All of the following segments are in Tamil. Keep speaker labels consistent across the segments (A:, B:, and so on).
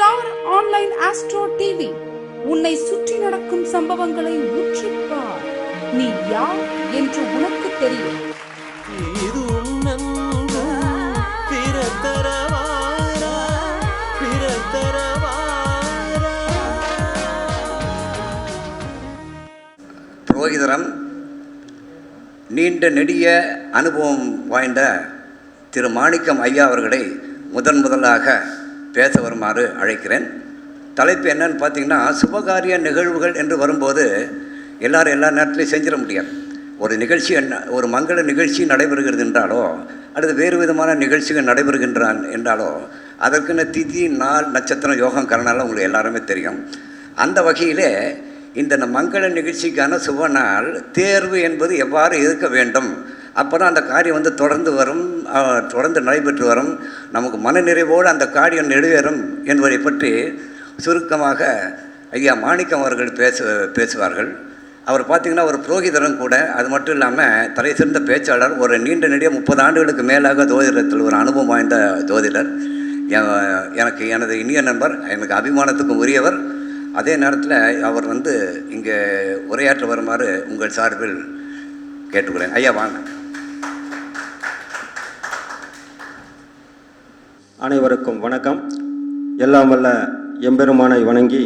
A: ஸ்டார் ஆன்லைன் ஆஸ்ட்ரோ டிவி உன்னை சுற்றி நடக்கும் சம்பவங்களை உற்றுப்பார். நீ யார் என்று உனக்கு தெரியும்.
B: புரோகிதரம் நீண்ட நெடிய அனுபவம் வாய்ந்த திரு மாணிக்கம் ஐயா அவர்களை முதலாக பேச வருமாறு அழைக்கிறேன். தலைப்பு என்னன்னு பார்த்தீங்கன்னா, சுபகாரிய நிகழ்வுகள் என்று வரும்போது எல்லாரும் எல்லா நேரத்துலையும் செஞ்சிட முடியாது. ஒரு நிகழ்ச்சி ஒரு மங்கள நிகழ்ச்சி நடைபெறுகிறது என்றாலோ அல்லது வேறு விதமான நிகழ்ச்சிகள் நடைபெறுகின்றான் என்றாலோ அதற்குன்னு திதி நாள் நட்சத்திரம் யோகம் கரணாலும் உங்களுக்கு எல்லாருமே தெரியும். அந்த வகையிலே இந்த மங்கள நிகழ்ச்சிக்கான சுப நாள் தேர்வு என்பது எவ்வாறு இருக்க வேண்டும், அப்போ தான் அந்த காரியம் தொடர்ந்து நடைபெற்று வரும், நமக்கு மனநிறைவோடு அந்த காரியம் நிறைவேறும் என்பதை பற்றி சுருக்கமாக ஐயா மாணிக்கம் அவர்கள் பேசுவார்கள். அவர் பார்த்திங்கன்னா ஒரு புரோகிதரும் கூட. அது மட்டும் இல்லாமல் தலை சிறந்த பேச்சாளர். ஒரு நீண்ட நெடிய 30 ஆண்டுகளுக்கு மேலாக ஜோதிடத்தில் ஒரு அனுபவம் வாய்ந்த ஜோதிடர். எனக்கு எனது இனிய நண்பர், எனக்கு அபிமானத்துக்கும் உரியவர். அதே நேரத்தில் அவர் இங்கே உரையாற்ற வருமாறு உங்கள் சார்பில் கேட்டுக்கிறேன். ஐயா வாங்க.
C: அனைவருக்கும் வணக்கம். எல்லாம் வல்ல எம்பெருமானை வணங்கி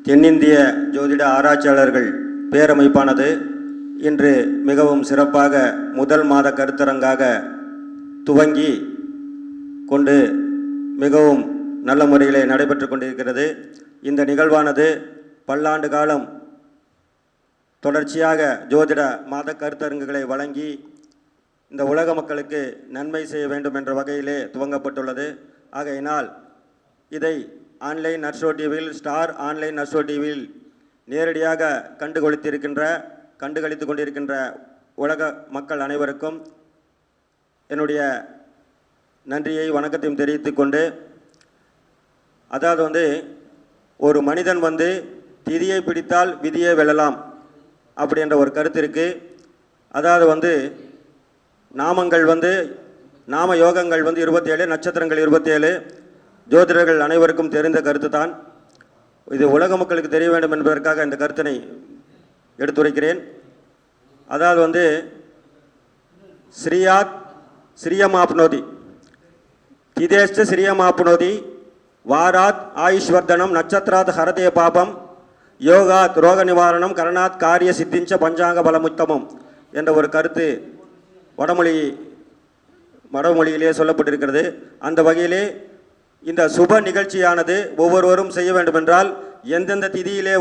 C: தென்னிந்திய ஜோதிட ஆராய்ச்சியாளர்கள் பேரமைப்பானது இன்று மிகவும் சிறப்பாக முதல் மாத கருத்தரங்காக துவங்கி கொண்டு மிகவும் நல்ல முறையிலே நடைபெற்று கொண்டிருக்கிறது. இந்த நிகழ்வானது பல்லாண்டு காலம் தொடர்ச்சியாக ஜோதிட மாத கருத்தரங்குகளை வழங்கி இந்த உலக மக்களுக்கு நன்மை செய்ய வேண்டும் என்ற வகையிலே துவங்கப்பட்டுள்ளது. ஆகையினால் இதை ஆன்லைன் நர்சோ டிவியில், ஸ்டார் ஆன்லைன் நர்சோ டிவியில் நேரடியாக கண்டுகளித்து கொண்டிருக்கின்ற உலக மக்கள் அனைவருக்கும் என்னுடைய நன்றியை வணக்கத்தையும் தெரிவித்து கொண்டு, அதாவது ஒரு மனிதன் திதியை பிடித்தால் விதியை வெல்லலாம் அப்படின்ற ஒரு கருத்து இருக்குது. அதாவது நாமங்கள் நாம யோகங்கள் 27, நட்சத்திரங்கள் 27 ஜோதிடர்கள் அனைவருக்கும் தெரிந்த கருத்து தான். இது உலக மக்களுக்கு தெரிய வேண்டும் என்பதற்காக இந்த கருத்தினை எடுத்துரைக்கிறேன். அதாவது ஸ்ரீயாத் ஸ்ரீயமாப்னோதி திதேஷ்ட ஸ்ரீயமாப்னோதி வாராத் ஆயுஷ்வர்தனம் நட்சத்திராத் ஹரதே பாபம் யோகாத் ரோக நிவாரணம் கரணாத் காரிய சித்திஞ்ச பஞ்சாங்க பலமுத்தமம் என்ற ஒரு கருத்து வடமொழியிலே சொல்லப்பட்டிருக்கிறது. அந்த வகையிலே இந்த சுப நிகழ்ச்சியானது ஒவ்வொருவரும் செய்ய வேண்டுமென்றால் எந்தெந்த திதியிலே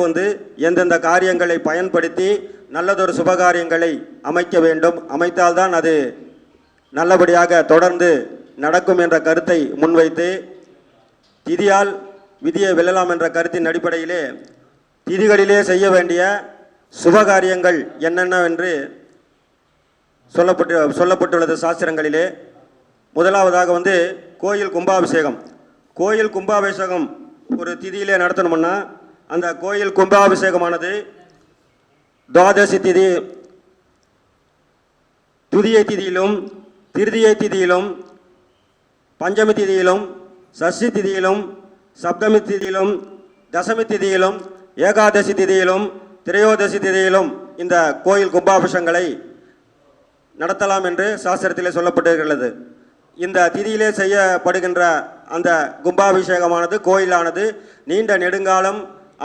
C: எந்தெந்த காரியங்களை பயன்படுத்தி நல்லதொரு சுபகாரியங்களை அமைக்க வேண்டும். அமைத்தால்தான் அது நல்லபடியாக தொடர்ந்து நடக்கும் என்ற கருத்தை முன்வைத்து திதியால் விதியை வெல்லலாம் என்ற கருத்தின் அடிப்படையிலே திதிகளிலே செய்ய வேண்டிய சுபகாரியங்கள் என்னென்னவென்று சொல்லப்பட்டுள்ளது சாஸ்திரங்களிலே. முதலாவதாக கோயில் கும்பாபிஷேகம். கோயில் கும்பாபிஷேகம் ஒரு திதியிலே நடத்தணும்னா அந்த கோயில் கும்பாபிஷேகமானது துவாதசி திதி, துதியை திதியிலும், திருதியை திதியிலும், பஞ்சமி திதியிலும், சஷ்டி திதியிலும், சப்தமி திதியிலும், தசமி திதியிலும், ஏகாதசி திதியிலும், திரையோதசி திதியிலும் இந்த கோயில் கும்பாபிஷேகங்களை நடத்தலாம் என்று சாஸ்திரத்திலே சொல்லப்பட்டிருக்கிறது. இந்த திதியிலே செய்யப்படுகின்ற அந்த கும்பாபிஷேகமானது கோயிலானது நீண்ட நெடுங்காலம்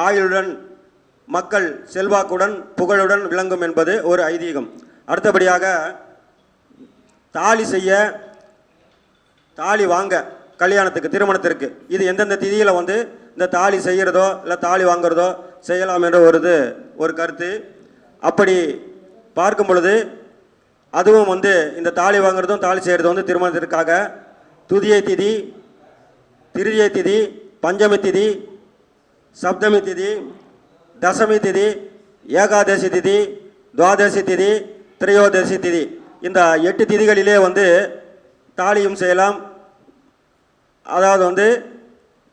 C: ஆயுளுடன் மக்கள் செல்வாக்குடன் புகழுடன் விளங்கும் என்பது ஒரு ஐதீகம். அடுத்தபடியாக தாலி வாங்க கல்யாணத்துக்கு, திருமணத்திற்கு இது எந்தெந்த திதியில் இந்த தாலி செய்கிறதோ இல்லை தாலி வாங்கிறதோ செய்யலாம் என்ற ஒரு கருத்து. அப்படி பார்க்கும் பொழுது அதுவும் இந்த தாலி வாங்குறதும் தாலி செய்கிறதும் திருமணத்திற்காக துதியை திதி, திருதியை திதி, பஞ்சமி திதி, சப்தமி திதி, தசமி திதி, ஏகாதசி திதி, துவாதசி திதி, திரையோதசி திதி இந்த 8 திதிகளிலே தாலியும் செய்யலாம். அதாவது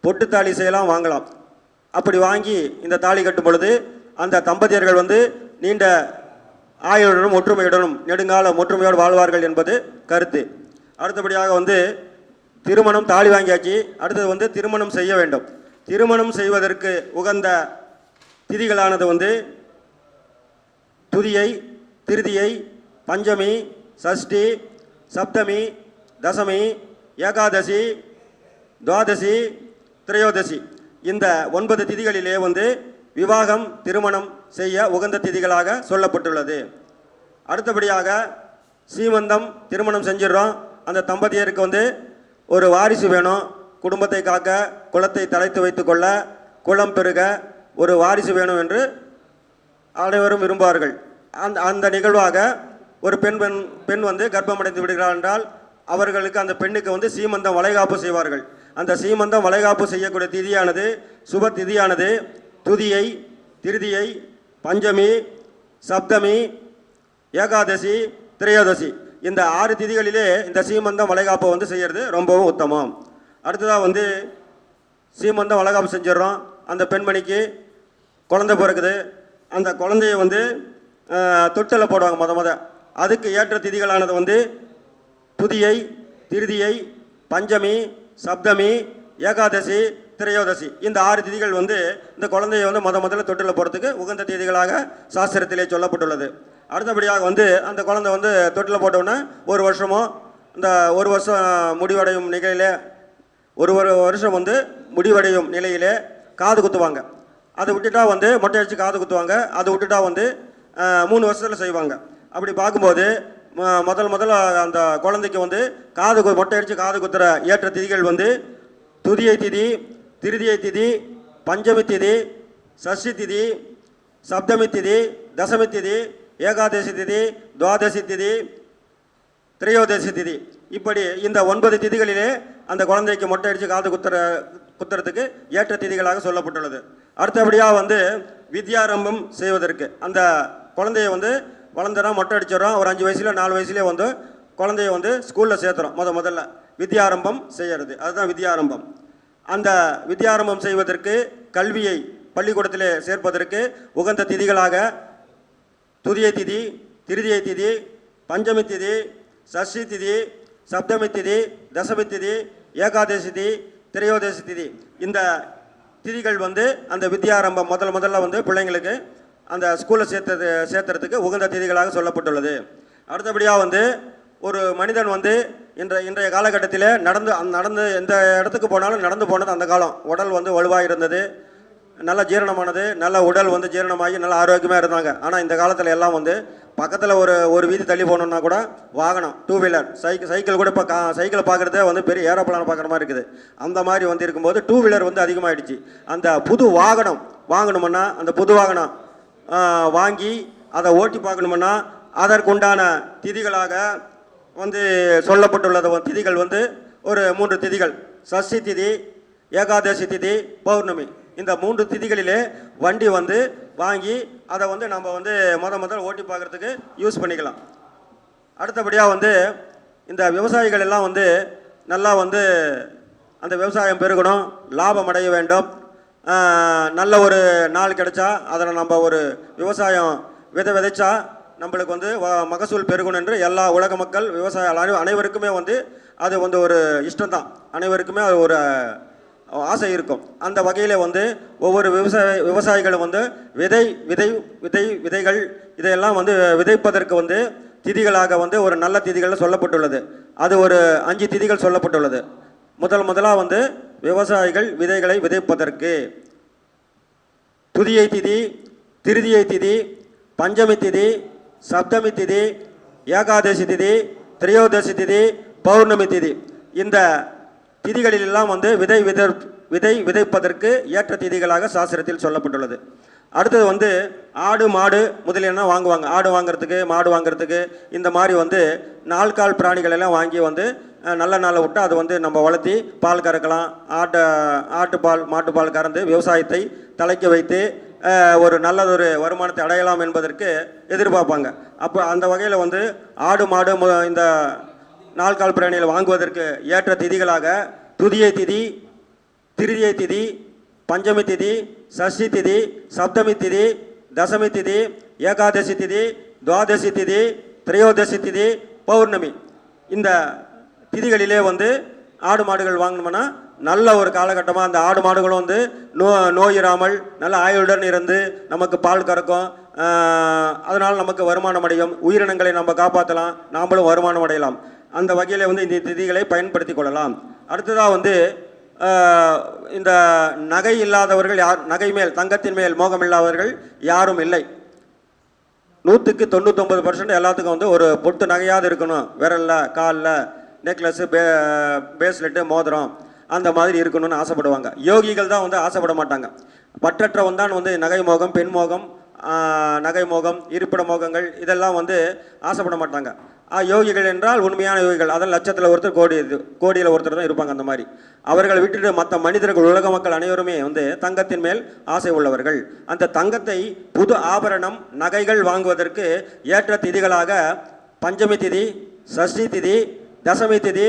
C: பொட்டு தாலி செய்யலாம், வாங்கலாம். அப்படி வாங்கி இந்த தாலி கட்டும் பொழுது அந்த தம்பதியர்கள் நீண்ட ஆயுளுடனும் ஒற்றுமையுடனும் நெடுங்கால ஒற்றுமையோடு வாழ்வார்கள் என்பது கருத்து. அடுத்தபடியாக திருமணம் தாலி வாங்கியாச்சு, அடுத்தது திருமணம் செய்ய வேண்டும். திருமணம் செய்வதற்கு உகந்த திதிகளானது வந்து துதியை, திருதியை, பஞ்சமி, சஷ்டி, சப்தமி, தசமி, ஏகாதசி, துவாதசி, திரையோதசி. இந்த 9 திதிகளிலே வந்து விவாகம், திருமணம் செய்ய உகந்த திதிகளாக சொல்லப்பட்டுள்ளது. அடுத்தபடியாக சீமந்தம், திருமணம் செஞ்சிடறோம். அந்த தம்பதியருக்கு வந்து ஒரு வாரிசு வேணும். குடும்பத்தை காக்க, குலத்தை தலைத்து வைத்து கொள்ள, குலம் பெருக ஒரு வாரிசு வேணும் என்று அனைவரும் விரும்புவார்கள். அந்த நிகழ்வாக ஒரு பெண் வந்து கர்ப்பமடைந்து விடுகிறார் என்றால் அவர்களுக்கு அந்த பெண்ணுக்கு வந்து சீமந்தம் வளைகாப்பு செய்வார்கள். அந்த சீமந்தம் வளைகாப்பு செய்யக்கூடிய திதியானது சுப திதியானது துதியை, திருதியை, பஞ்சமி, சப்தமி, ஏகாதசி, திரையோதசி. இந்த 6 திதிகளிலே இந்த சீமந்தம் வளைகாப்பை வந்து செய்கிறது ரொம்பவும் உத்தமம். அடுத்ததாக வந்து சீமந்தம் வளைகாப்பு செஞ்சிடறோம். அந்த பெண்மணிக்கு குழந்தை பிறகுது. அந்த குழந்தைய வந்து தொட்டில் போடுவாங்க. அதுக்கு ஏற்ற திதிகளானது வந்து துதியை, திருதியை, பஞ்சமி, சப்தமி, ஏகாதசி, திரையோதசி. இந்த 6 திதிகள் வந்து இந்த குழந்தையை வந்து முதல்ல தொட்டில் போடுறதுக்கு உகந்த திதிகளாக சாஸ்திரத்திலே சொல்லப்பட்டுள்ளது. அடுத்தபடியாக வந்து அந்த குழந்தை வந்து தொட்டில் போட்டோன்னே ஒரு வருஷமோ இந்த ஒரு வருஷம் முடிவடையும் நிலையிலே வருஷம் வந்து முடிவடையும் நிலையிலே காது குத்துவாங்க. அதை விட்டுட்டா வந்து மொட்டை அடித்து காது குத்துவாங்க. அதை விட்டுட்டா வந்து 3 வருஷத்தில் செய்வாங்க. அப்படி பார்க்கும்போது முதல்ல அந்த குழந்தைக்கு வந்து மொட்டை அடித்து காது குத்துற ஏற்ற திதிகள் வந்து துதியை திதி, திருதியை திதி, பஞ்சமி திதி, சஷ்டி திதி, சப்தமி திதி, தசமி திதி, ஏகாதசி திதி, துவாதசி திதி, திரையோதசி திதி. இப்படி இந்த 9 திதிகளிலே அந்த குழந்தைக்கு மொட்டை அடித்து காது குத்துறதுக்கு ஏற்ற திதிகளாக சொல்லப்பட்டுள்ளது. அடுத்தபடியாக வந்து வித்யாரம்பம் செய்வதற்கு அந்த குழந்தைய வந்து வளர்ந்துறோம், மொட்டை அடிச்சிடறோம். ஒரு 5 வயசுல 4 வயசுலேயே வந்து குழந்தைய வந்து ஸ்கூலில் சேர்த்துறோம். முதல்ல வித்யாரம்பம் செய்கிறது, அதுதான் வித்யாரம்பம். அந்த வித்யாரம்பம் செய்வதற்கு கல்வியை பள்ளிக்கூடத்திலே சேர்ப்பதற்கு உகந்த திதிகளாக துதியை திதி, திருதியை திதி, பஞ்சமி திதி, சஷ்டி திதி, சப்தமி திதி, தசமி திதி, ஏகாதசி திதி, திரையோதசி திதி. இந்த திதிகள் வந்து அந்த வித்யாரம்பம் முதல்ல வந்து பிள்ளைங்களுக்கு அந்த ஸ்கூலில் சேர்த்துறதுக்கு உகந்த திதிகளாக சொல்லப்பட்டுள்ளது. அடுத்தபடியாக வந்து ஒரு மனிதன் வந்து இன்றைய காலகட்டத்தில் நடந்து எந்த இடத்துக்கு போனாலும் நடந்து போனது அந்த காலம். உடல் வந்து வலுவாக இருந்தது, நல்ல ஜீரணமானது, நல்ல உடல் வந்து ஜீரணமாகி நல்ல ஆரோக்கியமாக இருந்தாங்க. ஆனால் இந்த காலத்தில் எல்லாம் வந்து பக்கத்தில் ஒரு வீதி தள்ளி போகணுன்னா கூட வாகனம், 2 வீலர், சைக்கிள் கூட இப்போ சைக்கிளை பார்க்குறதே வந்து பெரிய ஏரோப்ளான் பார்க்குற மாதிரி இருக்குது. அந்த மாதிரி வந்து இருக்கும்போது 2 வீலர் வந்து அதிகமாகிடுச்சு. அந்த புது வாகனம் வாங்கணுமுன்னா அந்த புது வாகனம் வாங்கி அதை ஓட்டி பார்க்கணுமுன்னா அதற்குண்டான திதிகளாக வந்து சொல்லப்பட்டுள்ளது. திதிகள் வந்து ஒரு 3 திதிகள்: சஷ்டி திதி, ஏகாதசி திதி, பௌர்ணமி. இந்த 3 திதிகளிலே வண்டி வந்து வாங்கி அதை வந்து நம்ம வந்து முதல்ல ஓட்டி பார்க்குறதுக்கு யூஸ் பண்ணிக்கலாம். அடுத்தபடியாக வந்து இந்த விவசாயிகள் எல்லாம் வந்து நல்லா வந்து அந்த விவசாயம் பெருகணும், லாபம் அடைய வேண்டும். நல்ல ஒரு நாள் கிடைச்சா அதில் நம்ம ஒரு விவசாயம் விதைச்சா நம்மளுக்கு வந்து மகசூல் பெருகணும் என்று எல்லா உலக மக்கள் விவசாய அனைவருக்குமே வந்து அது வந்து ஒரு இஷ்டம்தான். அனைவருக்குமே அது ஒரு ஆசை இருக்கும். அந்த வகையில் வந்து ஒவ்வொரு விவசாயிகளும் வந்து விதைகள் இதையெல்லாம் வந்து விதைப்பதற்கு வந்து திதிகளாக வந்து ஒரு நல்ல திதிகள் சொல்லப்பட்டுள்ளது. அது ஒரு 5 திதிகள் சொல்லப்பட்டுள்ளது. முதலாக வந்து விவசாயிகள் விதைகளை விதைப்பதற்கு துதியை திதி, திருதியை திதி, பஞ்சமி திதி, சப்தமி திதி, ஏகாதசி திதி, திரையோதசி திதி, பௌர்ணமி திதி. இந்த திதிகளிலெல்லாம் வந்து விதைப்பதற்கு ஏற்ற திதிகளாக சாஸ்திரத்தில் சொல்லப்பட்டுள்ளது. அடுத்தது வந்து ஆடு மாடு முதலியன வாங்குவாங்க. ஆடு வாங்குறதுக்கு, மாடு வாங்குறதுக்கு இந்த மாதிரி வந்து நால்கால் பிராணிகள் எல்லாம் வாங்கி வந்து நல்ல நாளை விட்டு அதை வந்து நம்ம வளர்த்தி பால் கறக்கலாம். ஆட்டுப்பால் மாட்டுப்பால் கறந்து விவசாயத்தை தலைக்க வைத்து ஒரு நல்லதொரு வருமானத்தை அடையலாம் என்பதற்கு எதிர்பார்ப்பாங்க. அப்போ அந்த வகையில் வந்து ஆடு மாடு இந்த நால்கால் பிராணிகள் வாங்குவதற்கு ஏற்ற திதிகளாக துதியை திதி, திருதியை திதி, பஞ்சமி திதி, சஷ்டி திதி, சப்தமி திதி, தசமி திதி, ஏகாதசி திதி, துவாதசி திதி, திரையோதசி திதி, பௌர்ணமி. இந்த திதிகளிலே வந்து ஆடு மாடுகள் வாங்கணும்னா நல்ல ஒரு காலகட்டமாக அந்த ஆடு மாடுகளும் வந்து நோயிராமல் நல்ல ஆயுளுடன் இருந்து நமக்கு பால் கறக்கும். அதனால் நமக்கு வருமானம் அடையும். உயிரினங்களை நம்ம காப்பாற்றலாம், நாமளும் வருமானம் அடையலாம். அந்த வகையில் வந்து இந்த திதிகளை பயன்படுத்தி கொள்ளலாம். அடுத்ததாக வந்து இந்த நகை இல்லாதவர்கள் யார், நகை மேல் தங்கத்தின் மேல் மோகம் இல்லாதவர்கள் யாரும் இல்லை. 99% எல்லாத்துக்கும் வந்து ஒரு பொட்டு நகையாவது இருக்கணும். விரலில், காலில், நெக்லஸ்ஸு, பேஸ்லெட்டு, மோதிரம் அந்த மாதிரி இருக்கணும்னு ஆசைப்படுவாங்க. யோகிகள் தான் வந்து ஆசைப்பட மாட்டாங்க. பற்றற்றவன் தான் வந்து நகை மோகம், பெண் மோகம், நகை மோகம், இருப்பிட மோகங்கள் இதெல்லாம் வந்து ஆசைப்பட மாட்டாங்க. யோகிகள் என்றால் உண்மையான யோகிகள். அதில் லட்சத்தில் ஒருத்தர், கோடியில் ஒருத்தர் தான் இருப்பாங்க. அந்த மாதிரி அவர்களை விட்டுட்டு மற்ற மனிதர்கள், உலக மக்கள் அனைவருமே வந்து தங்கத்தின் மேல் ஆசை உள்ளவர்கள். அந்த தங்கத்தை புது ஆபரணம், நகைகள் வாங்குவதற்கு ஏற்ற திதிகளாக பஞ்சமி திதி, சஷ்டி திதி, தசமி திதி,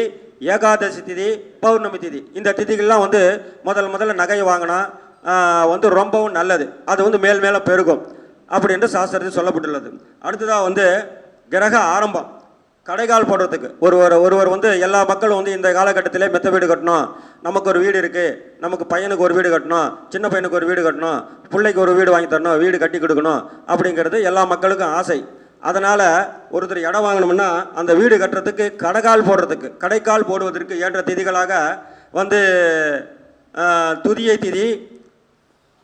C: ஏகாதசி திதி, பௌர்ணமி திதி, இந்த திதிகள்லாம் வந்து முதல்ல நகை வாங்கினா வந்து ரொம்பவும் நல்லது. அது வந்து மேல் மேலே பெருகும் அப்படி என்று சாஸ்திரத்தில் சொல்லப்பட்டுள்ளது. அடுத்ததாக வந்து கிரக ஆரம்பம், கடைகால் போடுறதுக்கு ஒருவர் வந்து எல்லா மக்களும் வந்து இந்த காலகட்டத்திலே மெத்த வீடு கட்டணும், நமக்கு ஒரு வீடு இருக்குது, நமக்கு பையனுக்கு ஒரு வீடு கட்டணும், சின்ன பையனுக்கு ஒரு வீடு கட்டணும், பிள்ளைக்கு ஒரு வீடு வாங்கி தரணும், வீடு கட்டி கொடுக்கணும் அப்படிங்கிறது எல்லா மக்களுக்கும் ஆசை. அதனால் ஒருத்தர் இடம் வாங்கணும்னா அந்த வீடு கட்டுறதுக்கு கடைக்கால் போடுவதற்கு ஏற்ற திதிகளாக வந்து துதியை திதி,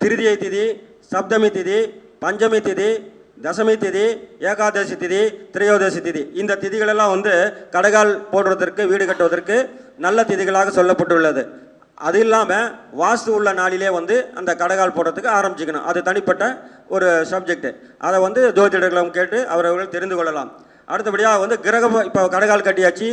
C: திருதியை திதி, சப்தமி திதி, பஞ்சமி திதி, தசமி திதி, ஏகாதசி திதி, திரையோதசி திதி, இந்த திதிகளெல்லாம் வந்து கடைகால் போடுவதற்கு, வீடு கட்டுவதற்கு நல்ல திதிகளாக சொல்லப்பட்டுள்ளது. அது இல்லாமல் வாஸ்து உள்ள நாளிலே வந்து அந்த கடைகால் போடுறதுக்கு ஆரம்பிச்சுக்கணும். அது தனிப்பட்ட ஒரு சப்ஜெக்ட். அதை வந்து ஜோதிடர்களும் கேட்டு அவர்கள் தெரிந்து கொள்ளலாம். அடுத்தபடியாக வந்து இப்போ கடைகால் கட்டியாச்சு,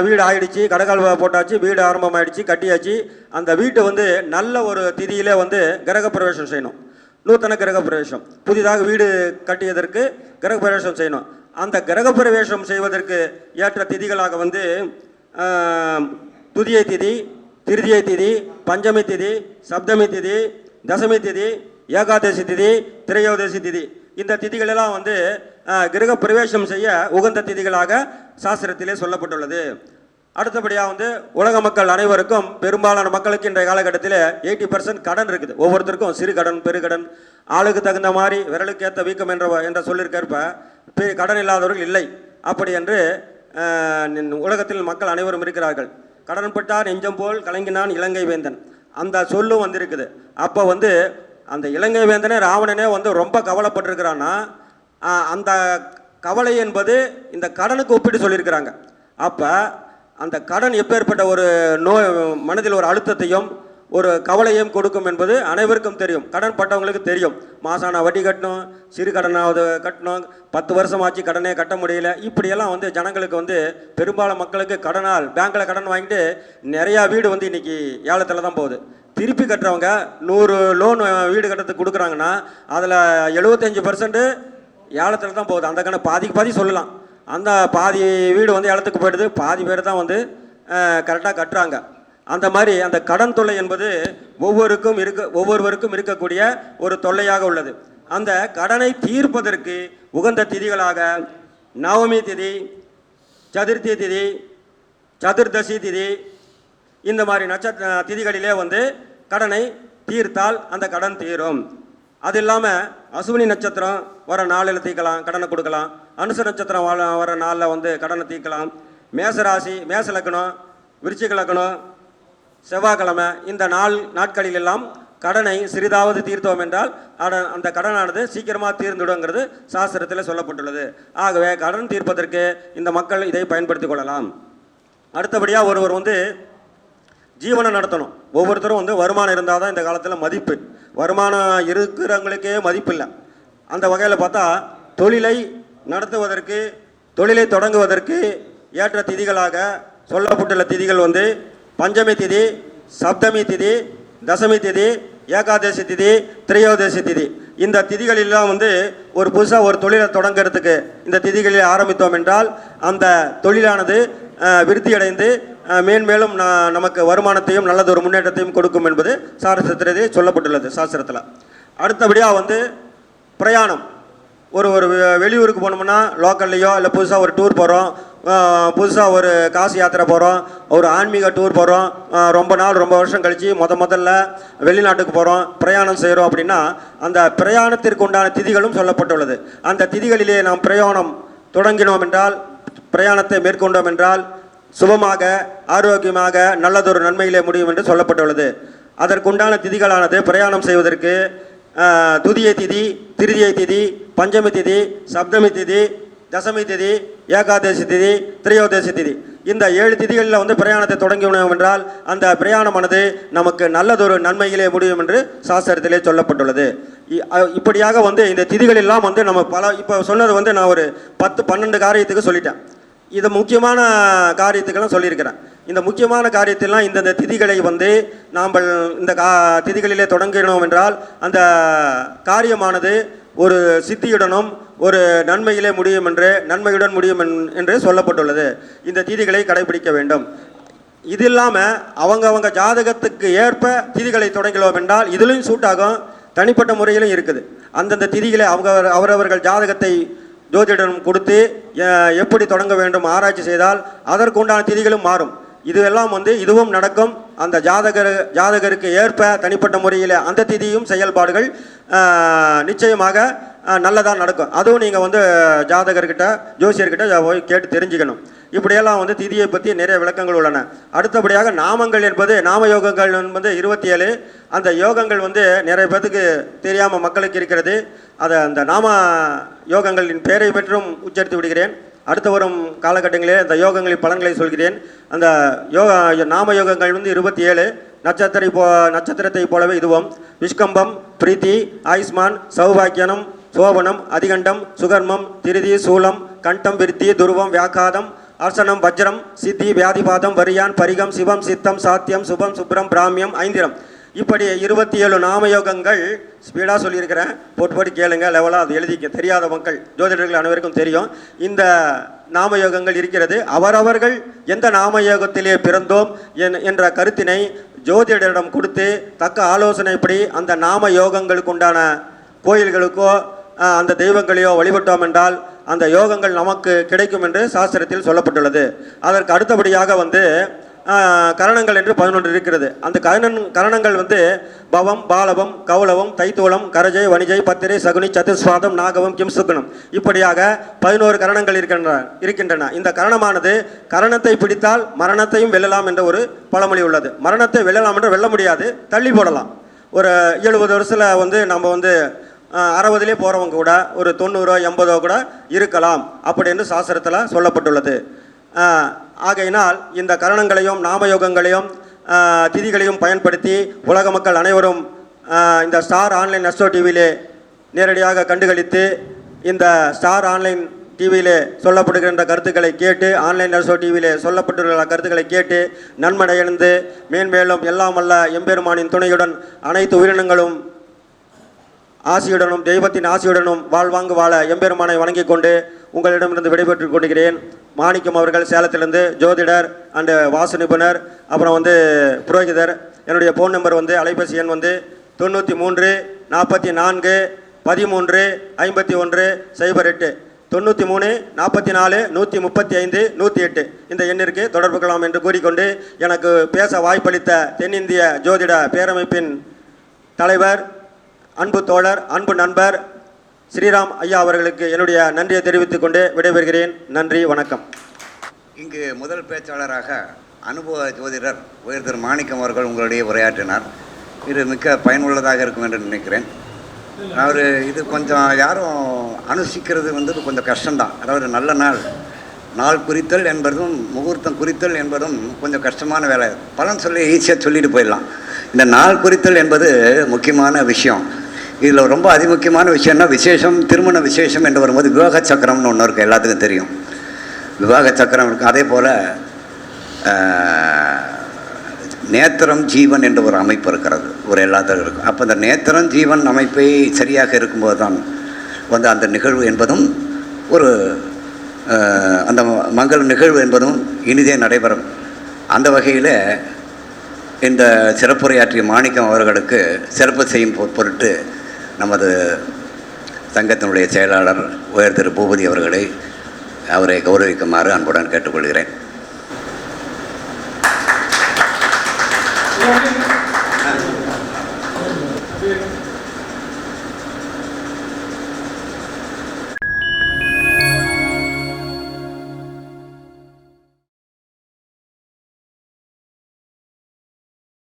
C: வீடு ஆயிடுச்சு, கடைகால் போட்டாச்சு, வீடு ஆரம்பமாயிடுச்சு, கட்டியாச்சு. அந்த வீட்டை வந்து நல்ல ஒரு திதியிலே வந்து கிரக பிரவேசம் செய்யணும். நூத்தன கிரக பிரவேசம், புதிதாக வீடு கட்டியதற்கு கிரக பிரவேசம் செய்யணும். அந்த கிரக பிரவேசம் செய்வதற்கு ஏற்ற திதிகளாக வந்து துதியை திதி, திருதியை திதி, பஞ்சமி திதி, சப்தமி திதி, தசமி திதி, ஏகாதசி திதி, திரையோதசி திதி, இந்த திதிகளெல்லாம் வந்து கிரக பிரவேசம் செய்ய உகந்த திதிகளாக சாஸ்திரத்திலே சொல்லப்பட்டுள்ளது. அடுத்தபடியாக வந்து உலக மக்கள் அனைவருக்கும், பெரும்பாலான மக்களுக்கு இன்றைய காலகட்டத்தில் 80% கடன் இருக்குது. ஒவ்வொருத்தருக்கும் சிறு கடன், பெருகடன், ஆளுக்கு தகுந்த மாதிரி விரலுக்கு ஏற்ற வீக்கம் என்ற சொல்லியிருக்கிறப்ப கடன் இல்லாதவர்கள் இல்லை. அப்படி என்று உலகத்தில் மக்கள் அனைவரும் இருக்கிறார்கள். கடன் பட்டார் நெஞ்சம் போல் கலங்கினான் இலங்கை வேந்தன், அந்த சொல்லும் வந்திருக்குது. அப்போ வந்து அந்த இலங்கை வேந்தனே, ராவணனே வந்து ரொம்ப கவலைப்பட்டிருக்கிறான்னா அந்த கவலை என்பது இந்த கடனுக்கு ஒப்பிட்டு சொல்லியிருக்கிறாங்க. அப்போ அந்த கடன் எப்பேற்பட்ட ஒரு மனதில் ஒரு அழுத்தத்தையும் ஒரு கவலையும் கொடுக்கும் என்பது அனைவருக்கும் தெரியும். கடன் பட்டவங்களுக்கு தெரியும். மாசான வட்டி கட்டணும், சிறு கடனாவது கட்டணும், 10 வருஷம் ஆச்சு கடனே கட்ட முடியல, இப்படியெல்லாம் வந்து ஜனங்களுக்கு வந்து பெரும்பாலும் மக்களுக்கு கடனால் பேங்க்கில் கடன் வாங்கிட்டு நிறையா வீடு வந்து இன்றைக்கி ஏலத்தில் தான் போகுது. திருப்பி கட்டுறவங்க 100 லோன் வீடு கட்டுறதுக்கு கொடுக்குறாங்கன்னா அதில் 75% ஏலத்தில் தான் போகுது. அந்த கணக்கு பாதிக்கு பாதி சொல்லலாம். அந்த பாதி வீடு வந்து ஏலத்துக்கு போயிடுது, பாதி பேர் தான் வந்து கரெக்டாக கட்டுறாங்க. அந்த மாதிரி அந்த கடன் தொல்லை என்பது ஒவ்வொருவருக்கும் இருக்கக்கூடிய ஒரு தொல்லையாக உள்ளது. அந்த கடனை தீர்ப்பதற்கு உகந்த திதிகளாக நவமி திதி, சதுர்த்தி திதி, சதுர்தசி திதி, இந்த மாதிரி திதிகளிலே வந்து கடனை தீர்த்தால் அந்த கடன் தீரும். அது இல்லாமல் அசுவினி நட்சத்திரம் வர நாளில் தீர்க்கலாம், கடனை கொடுக்கலாம். அனுச நட்சத்திரம் வர நாளில் வந்து கடனை தீர்க்கலாம். மேசராசி, மேச லக்னம், விருச்சிக லக்னம், செவ்வாய்க்கிழமை, இந்த நாட்களில் எல்லாம் கடனை சிறிதாவது தீர்த்தோம் என்றால் அந்த கடனானது சீக்கிரமாக தீர்ந்துடுங்கிறது சாஸ்திரத்தில் சொல்லப்பட்டுள்ளது. ஆகவே கடன் தீர்ப்பதற்கு இந்த மக்கள் இதை பயன்படுத்தி கொள்ளலாம். அடுத்தபடியாக ஒருவர் வந்து ஜீவனம் நடத்தணும். ஒவ்வொருத்தரும் வந்து வருமானம் இருந்தால் தான் இந்த காலத்தில் மதிப்பு. வருமானம் இருக்கிறவங்களுக்கே மதிப்பு இல்லை. அந்த வகையில் பார்த்தா தொழிலை நடத்துவதற்கு, தொழிலை தொடங்குவதற்கு ஏற்ற திதிகளாக சொல்லப்பட்டுள்ள திதிகள் வந்து பஞ்சமி திதி, சப்தமி திதி, தசமி திதி, ஏகாதசி திதி, திரையோதசி திதி, இந்த திதிகளெல்லாம் வந்து ஒரு புதுசாக ஒரு தொழிலை தொடங்கிறதுக்கு இந்த திதிகளில் ஆரம்பித்தோம் என்றால் அந்த தொழிலானது விருத்தியடைந்து மேன்மேலும் நமக்கு வருமானத்தையும் நல்லதொரு முன்னேற்றத்தையும் கொடுக்கும் என்பது சாஸ்திரத்திலே சொல்லப்பட்டுள்ளது சாஸ்திரத்தில். அடுத்தபடியாக வந்து பிரயாணம். ஒரு வெளியூருக்கு போனோம்னா லோக்கல்லையோ இல்லை புதுசாக ஒரு டூர் போகிறோம், புதுசாக ஒரு காசி யாத்திரை போகிறோம், ஒரு ஆன்மீக டூர் போகிறோம், ரொம்ப வருஷம் கழித்து முதல்ல வெளிநாட்டுக்கு போகிறோம், பிரயாணம் செய்கிறோம் அப்படின்னா அந்த பிரயாணத்திற்கு உண்டான திதிகளும் சொல்லப்பட்டுள்ளது. அந்த திதிகளிலே நாம் பிரயாணம் தொடங்கினோம் என்றால், பிரயாணத்தை மேற்கொண்டோம் என்றால் சுபமாக, ஆரோக்கியமாக, நல்லதொரு நன்மையிலே முடியும் என்று சொல்லப்பட்டுள்ளது. அதற்குண்டான திதிகளானது பிரயாணம் செய்வதற்கு துதியை திதி, திருதியை திதி, பஞ்சமி திதி, சப்தமி திதி, தசமி திதி, ஏகாதசி திதி, திரையோதசி திதி, இந்த 7 திதிகளில் வந்து பிரயாணத்தை தொடங்கினோம் என்றால் அந்த பிரயாணமானது நமக்கு நல்லதொரு நன்மையிலே முடியும் என்று சாஸ்திரத்திலே சொல்லப்பட்டுள்ளது. இப்படியாக வந்து இந்த திதிகளெல்லாம் வந்து நம்ம இப்போ சொன்னது வந்து நான் ஒரு 10-12 காரியத்துக்கு சொல்லிட்டேன். இது முக்கியமான காரியத்துக்கெல்லாம் சொல்லியிருக்கிறேன். இந்த முக்கியமான காரியத்திலாம் இந்தந்த திதிகளை வந்து நாம் இந்த திதிகளிலே தொடங்கினோம் என்றால் அந்த காரியமானது ஒரு சித்தியுடனும் ஒரு நன்மையிலே முடியும் என்று, நன்மையுடன் முடியும் என்று சொல்லப்பட்டுள்ளது. இந்த திதிகளை கடைபிடிக்க வேண்டும். இது இல்லாமல் அவங்க ஜாதகத்துக்கு ஏற்ப திதிகளை தொடங்கினோம் என்றால் இதிலும் சூட்டாகும், தனிப்பட்ட முறையிலும் இருக்குது. அந்தந்த திதிகளை அவரவர்கள் ஜாதகத்தை ஜோதிடம் கொடுத்து எப்படி தொடங்க வேண்டும் ஆராய்ச்சி செய்தால் அதற்குண்டான திதிகளும் மாறும். இதுவெல்லாம் வந்து இதுவும் நடக்கும். அந்த ஜாதகருக்கு ஏற்ப தனிப்பட்ட முறையில் அந்த திதியும் செயல்பாடுகள் நிச்சயமாக நல்லதாக நடக்கும். அதுவும் நீங்கள் வந்து ஜாதகர்கிட்ட, ஜோசியர்கிட்ட போய் கேட்டு தெரிஞ்சுக்கணும். இப்படியெல்லாம் வந்து திதியை பற்றி நிறைய விளக்கங்கள் உள்ளன. அடுத்தபடியாக நாமங்கள் என்பது, நாம யோகங்கள் என்பது 27. அந்த யோகங்கள் வந்து நிறைய பேருக்கு தெரியாமல் மக்களுக்கு இருக்கிறது. அந்த நாம யோகங்களின் பெயரை பெற்றும் உச்சரித்து விடுகிறேன். அடுத்து வரும் காலகட்டங்களிலே அந்த யோகங்களின் பலன்களை சொல்கிறேன். அந்த நாம யோகங்கள் வந்து 27. நட்சத்திரத்தை போலவே இதுவும் விஷ்கம்பம், பிரீத்தி, ஆயுஷ்மான், சௌபாக்கியனம், சோபனம், அதிகண்டம், சுகர்மம், திருதி, சூலம், கண்டம், விருத்தி, துருவம், வியாக்காதம், அர்சனம், வஜ்ரம், சித்தி, வியாதிபாதம், வரியான், பரிகம், சிவம், சித்தம், சாத்தியம், சுபம், சுப்ரம், பிராமியம், ஐந்திரம். இப்படி 27 நாமயோகங்கள் ஸ்பீடாக சொல்லியிருக்கிறேன். போட்டு கேளுங்க, லெவலாக அது எழுதிக்க. தெரியாத மக்கள், ஜோதிடர்கள் அனைவருக்கும் தெரியும். இந்த நாமயோகங்கள் இருக்கிறது. அவரவர்கள் எந்த நாமயோகத்திலே பிறந்தோம் என்ற கருத்தினை ஜோதிடரிடம் கொடுத்து தக்க ஆலோசனைப்படி அந்த நாம யோகங்களுக்கு உண்டான கோயில்களுக்கோ அந்த தெய்வங்களையோ வழிபட்டோம் என்றால் அந்த யோகங்கள் நமக்கு கிடைக்கும் என்று சாஸ்திரத்தில் சொல்லப்பட்டுள்ளது. அதற்கு அடுத்தபடியாக வந்து கரணங்கள் என்று 11 இருக்கிறது. அந்த கரணங்கள் வந்து பவம், பாலவம், கௌலவம், தைத்தூலம், கரஜை, வணிஜை, பத்திரை, சகுனி, சதுஸ்வாதம், நாகவம், கிம்சுகுணம், இப்படியாக 11 கரணங்கள் இருக்கின்றன. இந்த கரணமானது கரணத்தை பிடித்தால் மரணத்தையும் வெல்லலாம் என்ற ஒரு பழமொழி உள்ளது. மரணத்தை வெல்லலாம் என்று வெல்ல முடியாது, தள்ளி போடலாம். ஒரு 70 வருஷத்தில் வந்து நம்ம வந்து 60லே போகிறவங்க கூட ஒரு 90 80 கூட இருக்கலாம் அப்படின்னு சாஸ்திரத்தில் சொல்லப்பட்டுள்ளது. ஆகையினால் இந்த கரணங்களையும் நாமயோகங்களையும் திதிகளையும் பயன்படுத்தி உலக மக்கள் அனைவரும் இந்த ஸ்டார் ஆன்லைன் அஸ்ட்ரோ டிவியிலே நேரடியாக கண்டுகளித்து இந்த ஸ்டார் ஆன்லைன் டிவியிலே சொல்லப்படுகின்ற கருத்துக்களை கேட்டு, ஆன்லைன் அஸ்ட்ரோ டிவியிலே சொல்லப்பட்டுள்ள கருத்துக்களை கேட்டு நன்மடையடைந்து மேன்மேலும் எல்லாம் வல்ல எம்பெருமானின் துணையுடன் அனைத்து உயிரினங்களும் ஆசியுடனும் தெய்வத்தின் ஆசியுடனும் வாழ்வாங்கு வாழ எம்பெருமானை வணங்கி கொண்டு உங்களிடமிருந்து விடைபெற்றுக் கொள்கிறேன். மாணிக்கம் அவர்கள் சேலத்திலிருந்து ஜோதிடர் அண்டு வாசு நிபுணர், அப்புறம் வந்து புரோகிதர். என்னுடைய ஃபோன் நம்பர் வந்து அலைபேசி எண் வந்து 93 44 13 51 08 93 44 135 108 இந்த எண்ணிற்கு தொடர்பு கொள்ளலாம் என்று கூறிக்கொண்டு எனக்கு பேச வாய்ப்பளித்த தென்னிந்திய ஜோதிட பேரமைப்பின் தலைவர், அன்பு தோழர், அன்பு நண்பர் ஸ்ரீராம் ஐயா அவர்களுக்கு என்னுடைய நன்றியை தெரிவித்துக் கொண்டு விடைபெறுகிறேன். நன்றி, வணக்கம்.
B: இங்கு முதல் பேச்சாளராக அனுபவ ஜோதிடர் உயர் திரு மாணிக்கம் அவர்கள் உங்களுடைய உரையாற்றினார். இது மிக்க பயனுள்ளதாக இருக்கும் என்று நினைக்கிறேன். அவர் இது கொஞ்சம் யாரும் அனுசிக்கிறது வந்து கொஞ்சம் கஷ்டம்தான். அதாவது நல்ல நாள் குறித்தல் என்பதும் முகூர்த்தம் குறித்தல் என்பதும் கொஞ்சம் கஷ்டமான வேலை. பலன் சொல்லி ஈஸியாக சொல்லிட்டு போயிடலாம். இந்த நாள் குறித்தல் என்பது முக்கியமான விஷயம். இதில் ரொம்ப அதிமுக்கியமான விஷயம்னா விசேஷம், திருமண விசேஷம் என்று வரும்போது விவாக சக்கரம்னு ஒன்று இருக்குது, எல்லாத்துக்கும் தெரியும். விவாக சக்கரம் இருக்குது. அதே போல் நேத்திரம் ஜீவன் என்ற ஒரு அமைப்பு இருக்கிறது, ஒரு எல்லாத்துக்கும் இருக்கும். அப்போ அந்த நேத்திரம் ஜீவன் அமைப்பை சரியாக இருக்கும்போது தான் வந்து அந்த நிகழ்வு என்பதும் ஒரு அந்த மங்கள நிகழ்வு என்பதும் இனிதே நடைபெறும். அந்த வகையில் இந்த சிறப்புரையாற்றிய மாணிக்கம் அவர்களுக்கு சிறப்பு செய்யும் பொருட்டு நமது சங்கத்தினுடைய செயலாளர் உயர் திரு பூபதி அவர்களை அவரை கௌரவிக்குமாறு அன்புடன் கேட்டுக்கொள்கிறேன்.
D: Thank you.